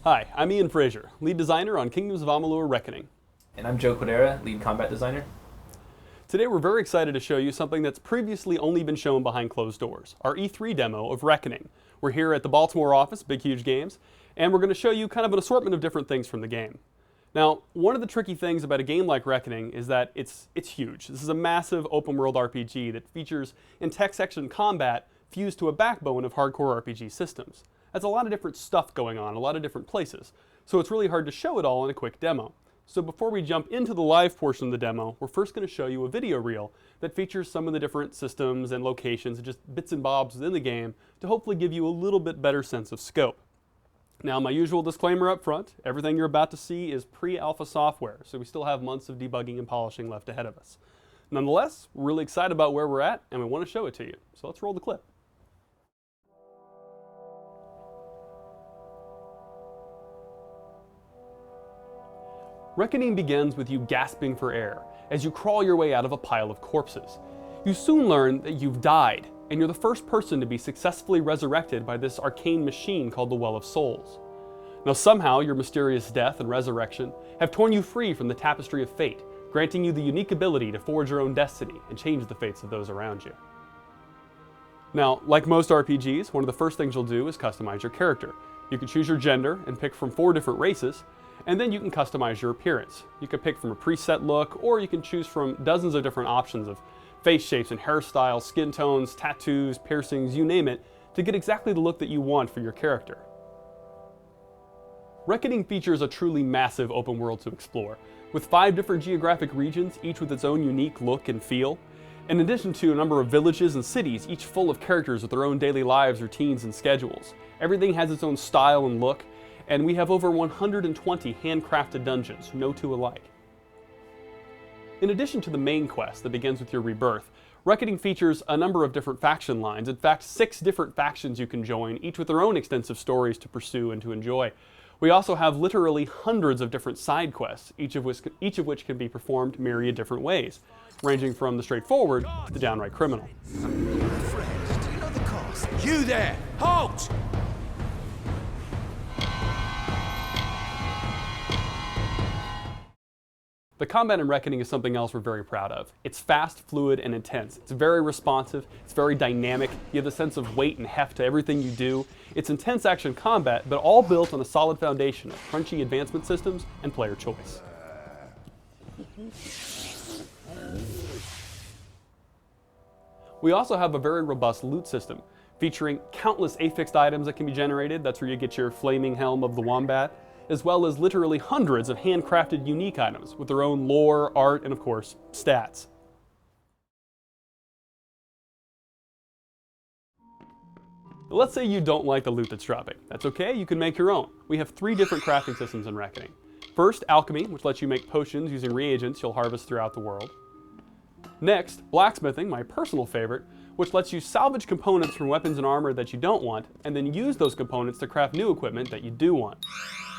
Hi, I'm Ian Frazier, lead designer on Kingdoms of Amalur Reckoning. And I'm Joe Quadara, lead combat designer. Today we're very excited to show you something that's previously only been shown behind closed doors, our E3 demo of Reckoning. We're here at the Baltimore office, Big Huge Games, and we're going to show you kind of an assortment of different things from the game. Now, one of the tricky things about a game like Reckoning is that it's huge. This is a massive open world RPG that features in-text action combat fused to a backbone of hardcore RPG systems. That's a lot of different stuff going on, a lot of different places. So it's really hard to show it all in a quick demo. So before we jump into the live portion of the demo, we're first going to show you a video reel that features some of the different systems and locations and just bits and bobs within the game to hopefully give you a little bit better sense of scope. Now, my usual disclaimer up front, everything you're about to see is pre-alpha software, so we still have months of debugging and polishing left ahead of us. Nonetheless, we're really excited about where we're at, and we want to show it to you. So let's roll the clip. Reckoning begins with you gasping for air as you crawl your way out of a pile of corpses. You soon learn that you've died, and you're the first person to be successfully resurrected by this arcane machine called the Well of Souls. Now somehow your mysterious death and resurrection have torn you free from the tapestry of fate, granting you the unique ability to forge your own destiny and change the fates of those around you. Now, like most RPGs, one of the first things you'll do is customize your character. You can choose your gender and pick from 4 different races, and then you can customize your appearance. You can pick from a preset look, or you can choose from dozens of different options of face shapes and hairstyles, skin tones, tattoos, piercings, you name it, to get exactly the look that you want for your character. Reckoning features a truly massive open world to explore, with 5 different geographic regions, each with its own unique look and feel, in addition to a number of villages and cities, each full of characters with their own daily lives, routines, and schedules. Everything has its own style and look, and we have over 120 handcrafted dungeons, no two alike. In addition to the main quest that begins with your rebirth, Reckoning features a number of different faction lines. In fact, 6 different factions you can join, each with their own extensive stories to pursue and to enjoy. We also have literally hundreds of different side quests, each of which can be performed myriad different ways, ranging from the straightforward to the downright criminal. Friend, do you know the cost? You there! Halt! The combat in Reckoning is something else we're very proud of. It's fast, fluid, and intense. It's very responsive, it's very dynamic, you have a sense of weight and heft to everything you do. It's intense action combat, but all built on a solid foundation of crunchy advancement systems and player choice. We also have a very robust loot system, featuring countless affixed items that can be generated. That's where you get your flaming helm of the wombat, as well as literally hundreds of handcrafted unique items with their own lore, art, and of course, stats. Let's say you don't like the loot that's dropping. That's okay, you can make your own. We have 3 different crafting systems in Reckoning. First, alchemy, which lets you make potions using reagents you'll harvest throughout the world. Next, blacksmithing, my personal favorite, which lets you salvage components from weapons and armor that you don't want, and then use those components to craft new equipment that you do want.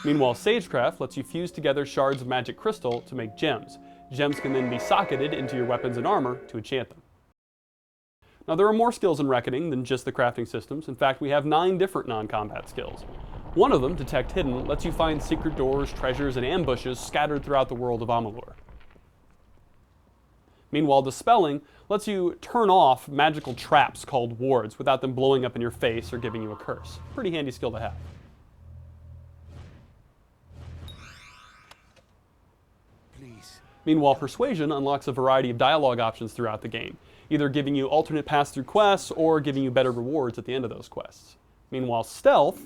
Meanwhile, Sagecraft lets you fuse together shards of magic crystal to make gems. Gems can then be socketed into your weapons and armor to enchant them. Now, there are more skills in Reckoning than just the crafting systems. In fact, we have 9 different non-combat skills. One of them, Detect Hidden, lets you find secret doors, treasures, and ambushes scattered throughout the world of Amalur. Meanwhile, Dispelling lets you turn off magical traps called wards without them blowing up in your face or giving you a curse. Pretty handy skill to have. Meanwhile, Persuasion unlocks a variety of dialogue options throughout the game, either giving you alternate paths through quests or giving you better rewards at the end of those quests. Meanwhile, Stealth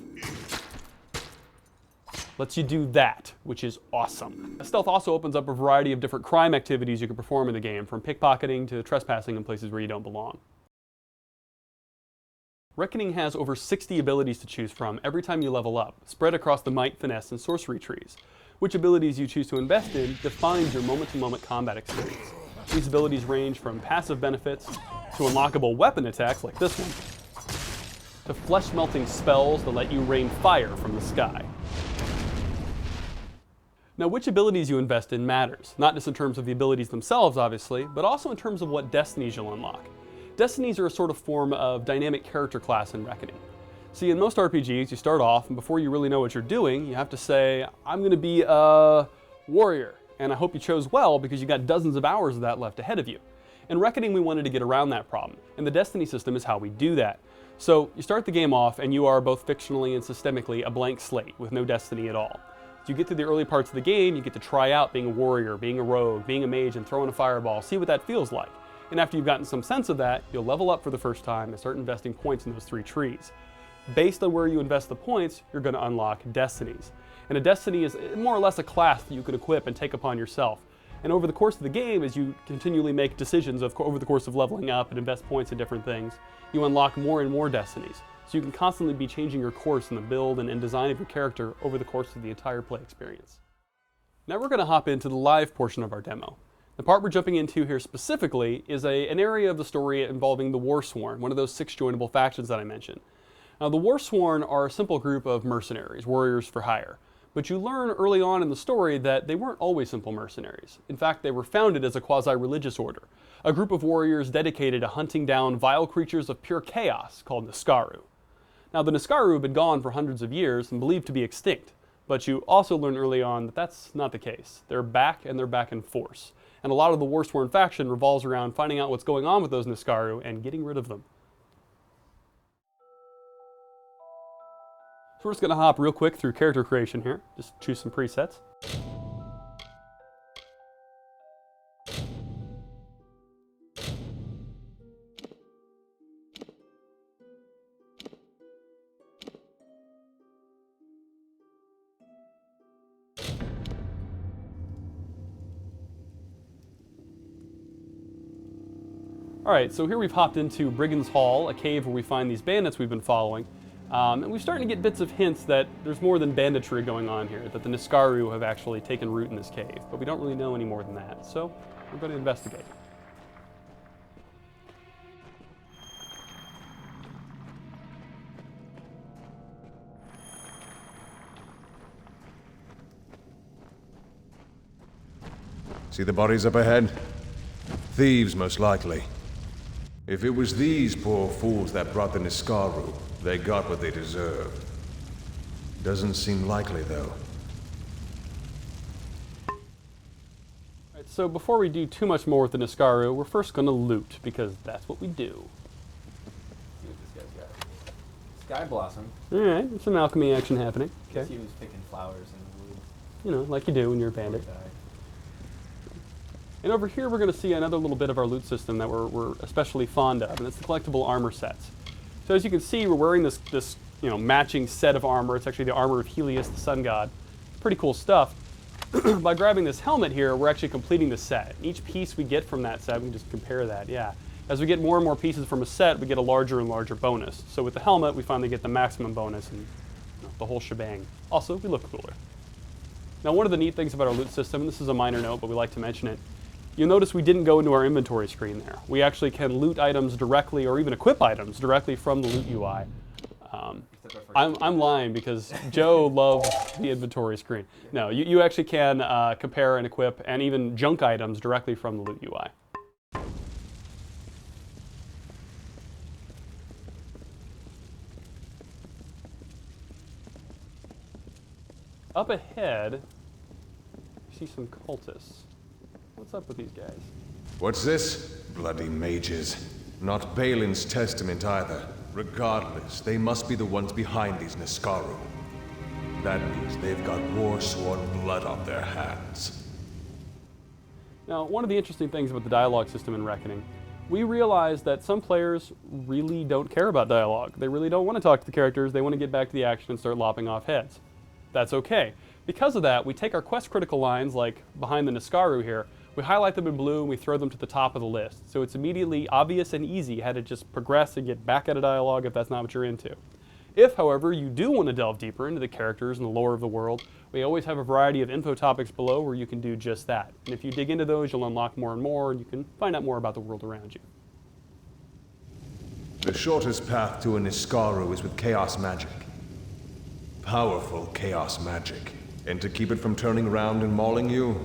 lets you do that, which is awesome. Stealth also opens up a variety of different crime activities you can perform in the game, from pickpocketing to trespassing in places where you don't belong. Reckoning has over 60 abilities to choose from every time you level up, spread across the might, finesse, and sorcery trees. Which abilities you choose to invest in defines your moment-to-moment combat experience. These abilities range from passive benefits to unlockable weapon attacks like this one, to flesh-melting spells that let you rain fire from the sky. Now, which abilities you invest in matters, not just in terms of the abilities themselves, obviously, but also in terms of what destinies you'll unlock. Destinies are a sort of form of dynamic character class in Reckoning. See, in most RPGs, you start off, and before you really know what you're doing, you have to say, I'm going to be a warrior. And I hope you chose well, because you got dozens of hours of that left ahead of you. In Reckoning, we wanted to get around that problem, and the Destiny system is how we do that. So you start the game off, and you are both fictionally and systemically a blank slate with no destiny at all. As you get through the early parts of the game, you get to try out being a warrior, being a rogue, being a mage, and throwing a fireball, see what that feels like. And after you've gotten some sense of that, you'll level up for the first time and start investing points in those 3 trees. Based on where you invest the points, you're going to unlock destinies. And a destiny is more or less a class that you can equip and take upon yourself. And over the course of the game, as you continually make decisions over the course of leveling up and invest points in different things, you unlock more and more destinies. So you can constantly be changing your course in the build and design of your character over the course of the entire play experience. Now we're going to hop into the live portion of our demo. The part we're jumping into here specifically is an area of the story involving the Warsworn, one of those 6 joinable factions that I mentioned. Now the Warsworn are a simple group of mercenaries, warriors for hire. But you learn early on in the story that they weren't always simple mercenaries. In fact, they were founded as a quasi-religious order, a group of warriors dedicated to hunting down vile creatures of pure chaos called Niskaru. Now the Niskaru have been gone for hundreds of years and believed to be extinct, but you also learn early on that that's not the case. They're back, and they're back in force. And a lot of the Warsworn faction revolves around finding out what's going on with those Niskaru and getting rid of them. So we're just going to hop real quick through character creation here. Just choose some presets. Alright, so here we've hopped into Brigand's Hall, a cave where we find these bandits we've been following. And we're starting to get bits of hints that there's more than banditry going on here, that the Niskaru have actually taken root in this cave, but we don't really know any more than that, so we're going to investigate. See the bodies up ahead? Thieves, most likely. If it was these poor fools that brought the Niskaru, they got what they deserved. Doesn't seem likely, though. Alright, so before we do too much more with the Niskaru, we're first going to loot, because that's what we do. See what this guy's got. Sky Blossom. Alright, some alchemy action happening. Okay. Okay. He was picking flowers in the woods. You know, like you do when you're a bandit. And over here we're going to see another little bit of our loot system that we're especially fond of, and it's the collectible armor sets. So as you can see, we're wearing this matching set of armor. It's actually the armor of Helios, the sun god. Pretty cool stuff. By grabbing this helmet here, we're actually completing the set. Each piece we get from that set, we can just compare that, yeah. As we get more and more pieces from a set, we get a larger and larger bonus. So with the helmet, we finally get the maximum bonus and the whole shebang. Also, we look cooler. Now, one of the neat things about our loot system, and this is a minor note, but we like to mention it, you'll notice we didn't go into our inventory screen there. We actually can loot items directly, or even equip items directly from the loot UI. I'm lying because Joe loves the inventory screen. No, you actually can compare and equip and even junk items directly from the loot UI. Up ahead, you see some cultists. What's up with these guys? What's this? Bloody mages. Not Balin's testament either. Regardless, they must be the ones behind these Niskaru. That means they've got Warsworn blood on their hands. Now, one of the interesting things about the dialogue system in Reckoning, we realized that some players really don't care about dialogue. They really don't want to talk to the characters. They want to get back to the action and start lopping off heads. That's okay. Because of that, we take our quest critical lines, like behind the Niskaru here, we highlight them in blue and we throw them to the top of the list. So it's immediately obvious and easy how to just progress and get back at a dialogue if that's not what you're into. If, however, you do want to delve deeper into the characters and the lore of the world, we always have a variety of info topics below where you can do just that. And if you dig into those, you'll unlock more and more, and you can find out more about the world around you. The shortest path to a Niskaru is with chaos magic. Powerful chaos magic. And to keep it from turning around and mauling you,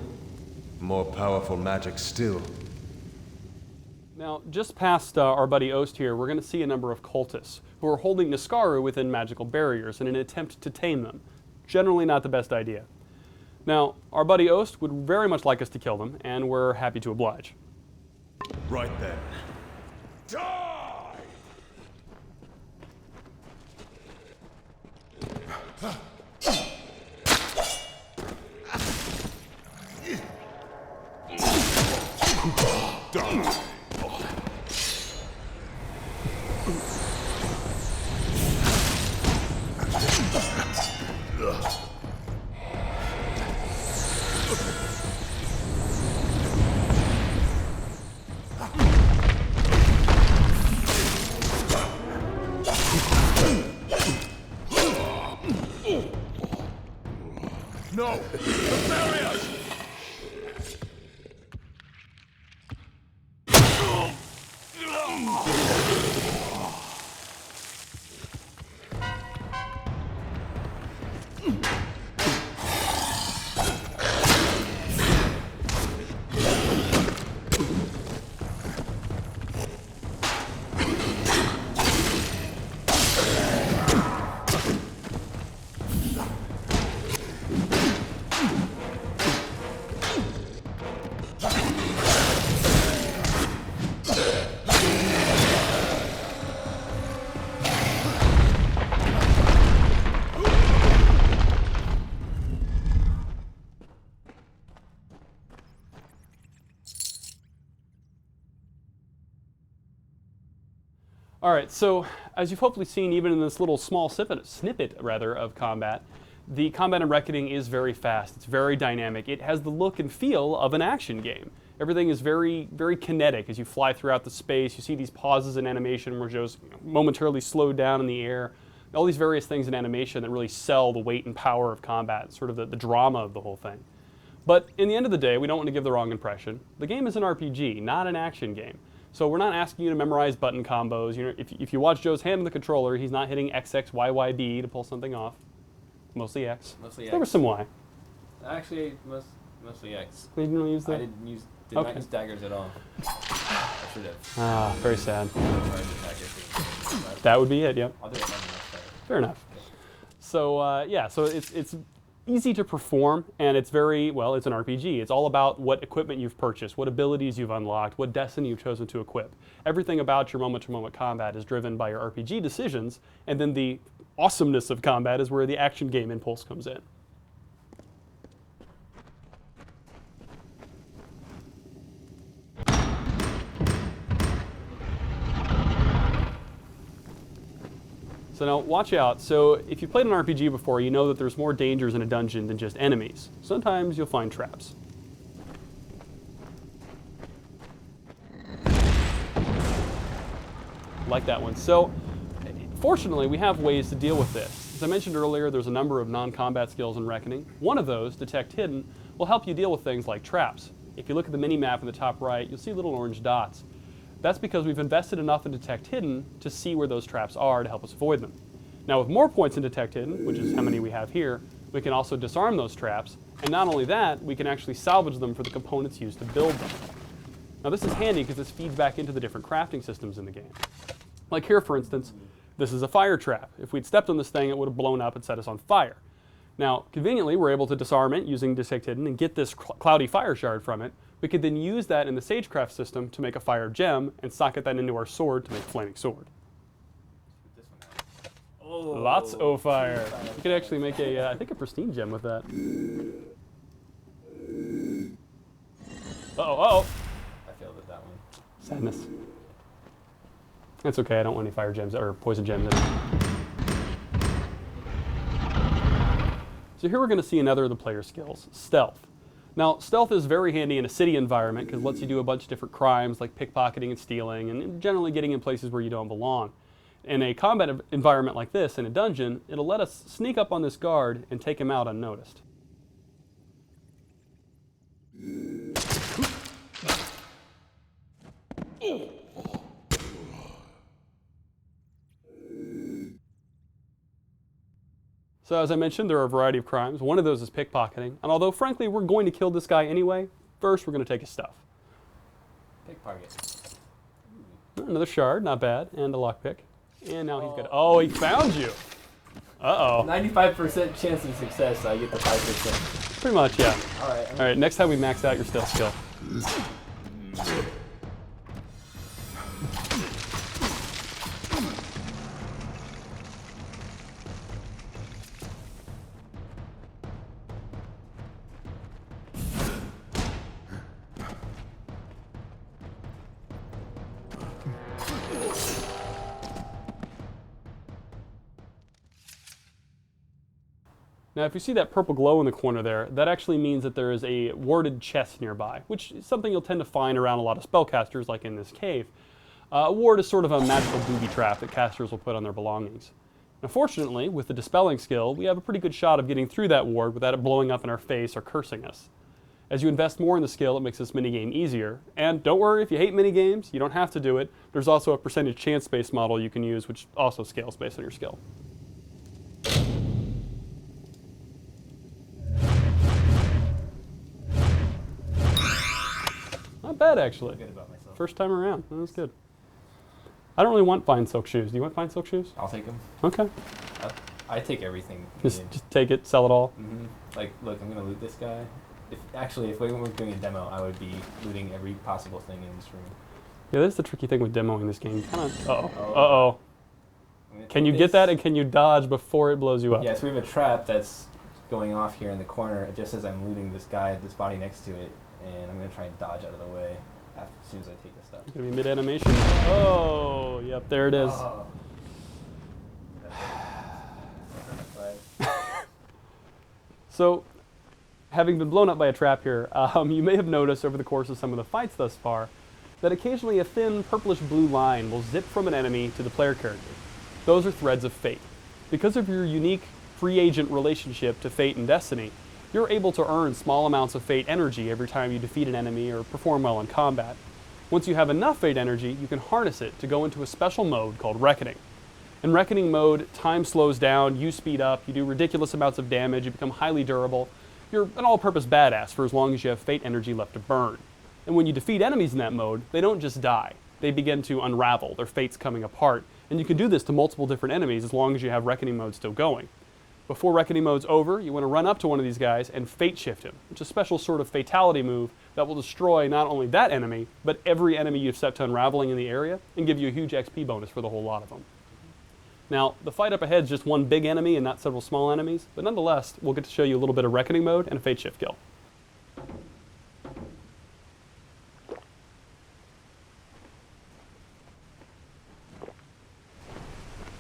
more powerful magic still. Now, just past our buddy Ost here, we're going to see a number of cultists who are holding Niskaru within magical barriers in an attempt to tame them. Generally not the best idea. Now, our buddy Ost would very much like us to kill them, and we're happy to oblige. Right then. Die! No! The barriers! All right, so as you've hopefully seen, even in this little small snippet of combat, the combat in Reckoning is very fast. It's very dynamic. It has the look and feel of an action game. Everything is very, very kinetic as you fly throughout the space. You see these pauses in animation where Joe's momentarily slowed down in the air. All these various things in animation that really sell the weight and power of combat, sort of the drama of the whole thing. But in the end of the day, we don't want to give the wrong impression. The game is an RPG, not an action game. So we're not asking you to memorize button combos. You know, if you watch Joe's hand on the controller, he's not hitting XXYYB to pull something off. Mostly X. Mostly X. There was some Y. Actually, mostly X. You didn't really use that? I did not use daggers at all. I should have. Ah, very sad. Tried the daggers. That would be it, yep. I'll do it next time. Fair enough. So yeah, so it's easy to perform, and it's very, well, it's an RPG. It's all about what equipment you've purchased, what abilities you've unlocked, what destiny you've chosen to equip. Everything about your moment-to-moment combat is driven by your RPG decisions, and then the awesomeness of combat is where the action game impulse comes in. So now, watch out. So if you played an RPG before, you know that there's more dangers in a dungeon than just enemies. Sometimes you'll find traps. Like that one. So fortunately, we have ways to deal with this. As I mentioned earlier, there's a number of non-combat skills in Reckoning. One of those, Detect Hidden, will help you deal with things like traps. If you look at the mini-map in the top right, you'll see little orange dots. That's because we've invested enough in Detect Hidden to see where those traps are to help us avoid them. Now with more points in Detect Hidden, which is how many we have here, we can also disarm those traps, and not only that, we can actually salvage them for the components used to build them. Now this is handy because this feeds back into the different crafting systems in the game. Like here, for instance, this is a fire trap. If we'd stepped on this thing, it would have blown up and set us on fire. Now, conveniently, we're able to disarm it using Detect Hidden and get this cloudy fire shard from it. We could then use that in the Sagecraft system to make a fire gem and socket that into our sword to make a flaming sword. Oh, Lots of fire. You could actually make a, I think, a pristine gem with that. Uh-oh. I failed at that one. Sadness. That's okay, I don't want any fire gems or poison gems in it. So here we're going to see another of the player skills, Stealth. Now, stealth is very handy in a city environment because it lets you do a bunch of different crimes like pickpocketing and stealing and generally getting in places where you don't belong. In a combat environment like this, in a dungeon, it'll let us sneak up on this guard and take him out unnoticed. So as I mentioned, there are a variety of crimes. One of those is pickpocketing. And although, frankly, we're going to kill this guy anyway, first we're going to take his stuff. Pickpocket. another shard, not bad, and a lockpick. And now he's got. Oh, he found you. Uh-oh. 95% chance of success, so I get the 5%. Pretty much, yeah. Alright. All right, next time we max out your stealth skill. Now, if you see that purple glow in the corner there, that actually means that there is a warded chest nearby, which is something you'll tend to find around a lot of spellcasters, like in this cave. A ward is sort of a magical booby trap that casters will put on their belongings. Now, fortunately, with the dispelling skill, we have a pretty good shot of getting through that ward without it blowing up in our face or cursing us. As you invest more in the skill, it makes this minigame easier. And don't worry, if you hate minigames, you don't have to do it. There's also a percentage chance-based model you can use, which also scales based on your skill. Not bad, actually. Good about myself. First time around. That was good. I don't really want fine silk shoes. Do you want fine silk shoes? I'll take them. Okay. I take everything. Just take it, sell it all. Like, look, I'm gonna loot this guy. If we were doing a demo, I would be looting every possible thing in this room. Yeah, that's the tricky thing with demoing this game. Kind of. Uh-oh. Oh. Uh-oh. I'm gonna Can take you get this. that, and can you dodge before it blows you up? Yes, we have a trap that's going off here in the corner just as I'm looting this guy, this body next to it, and I'm gonna try and dodge out of the way as soon as I take this stuff. It's gonna be mid-animation. Oh, yep, there it is. Oh. So, having been blown up by a trap here, you may have noticed over the course of some of the fights thus far that occasionally a thin purplish-blue line will zip from an enemy to the player character. Those are threads of fate. Because of your unique free agent relationship to fate and destiny, you're able to earn small amounts of fate energy every time you defeat an enemy or perform well in combat. Once you have enough fate energy, you can harness it to go into a special mode called Reckoning. In Reckoning mode, time slows down, you speed up, you do ridiculous amounts of damage, you become highly durable. You're an all-purpose badass for as long as you have fate energy left to burn. And when you defeat enemies in that mode, they don't just die. They begin to unravel, their fate's coming apart. And you can do this to multiple different enemies as long as you have Reckoning mode still going. Before Reckoning mode's over, you want to run up to one of these guys and fate shift him, which is a special sort of fatality move that will destroy not only that enemy, but every enemy you've set to unraveling in the area and give you a huge XP bonus for the whole lot of them. Now, the fight up ahead is just one big enemy and not several small enemies, but nonetheless, we'll get to show you a little bit of Reckoning mode and a fate shift kill.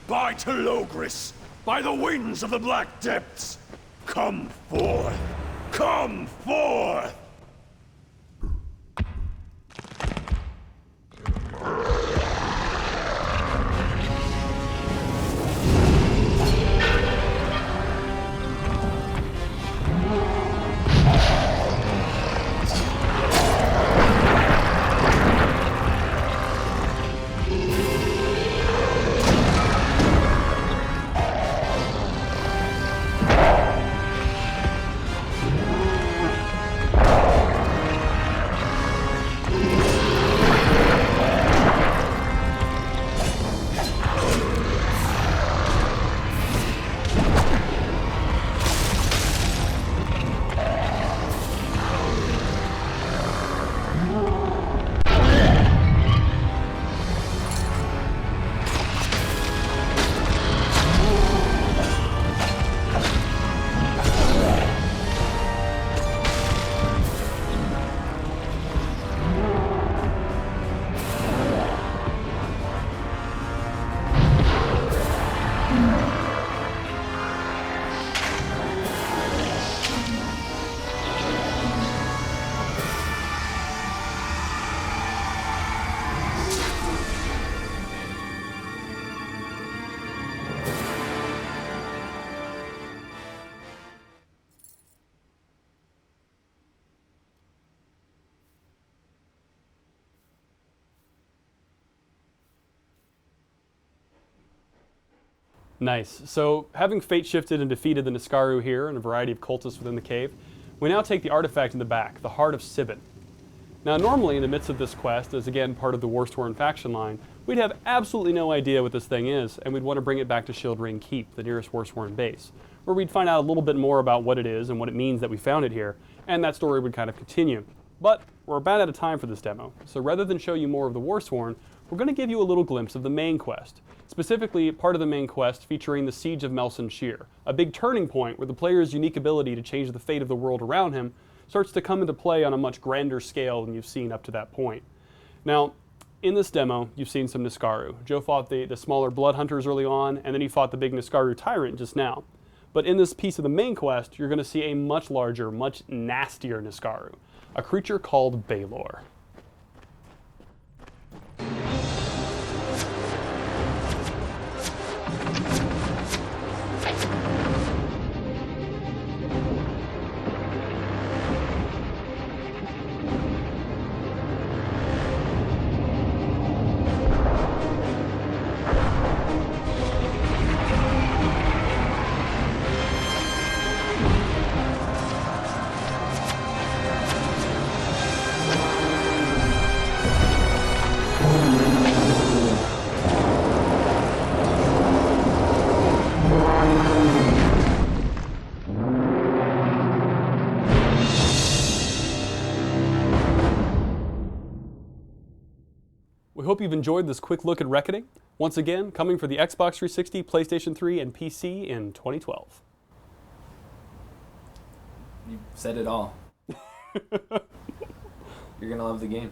By Telogris, by the winds of the black depths, come forth! Come forth! Nice. So, having fate shifted and defeated the Niskaru here and a variety of cultists within the cave, we now take the artifact in the back, the Heart of Sibin. Now, normally in the midst of this quest, as again part of the War Storm faction line, we'd have absolutely no idea what this thing is, and we'd want to bring it back to Shield Ring Keep, the nearest Forsworn base, where we'd find out a little bit more about what it is and what it means that we found it here, and that story would kind of continue. But we're about out of time for this demo, so rather than show you more of the Warsworn, we're going to give you a little glimpse of the main quest, specifically part of the main quest featuring the Siege of Melson Shear, a big turning point where the player's unique ability to change the fate of the world around him starts to come into play on a much grander scale than you've seen up to that point. Now, in this demo, you've seen some Niskaru. Joe fought the smaller blood hunters early on, and then he fought the big Niskaru tyrant just now. But in this piece of the main quest, you're going to see a much larger, much nastier Niskaru, a creature called Balor. We hope you've enjoyed this quick look at Reckoning. Once again, coming for the Xbox 360, PlayStation 3, and PC in 2012. You said it all. You're gonna love the game.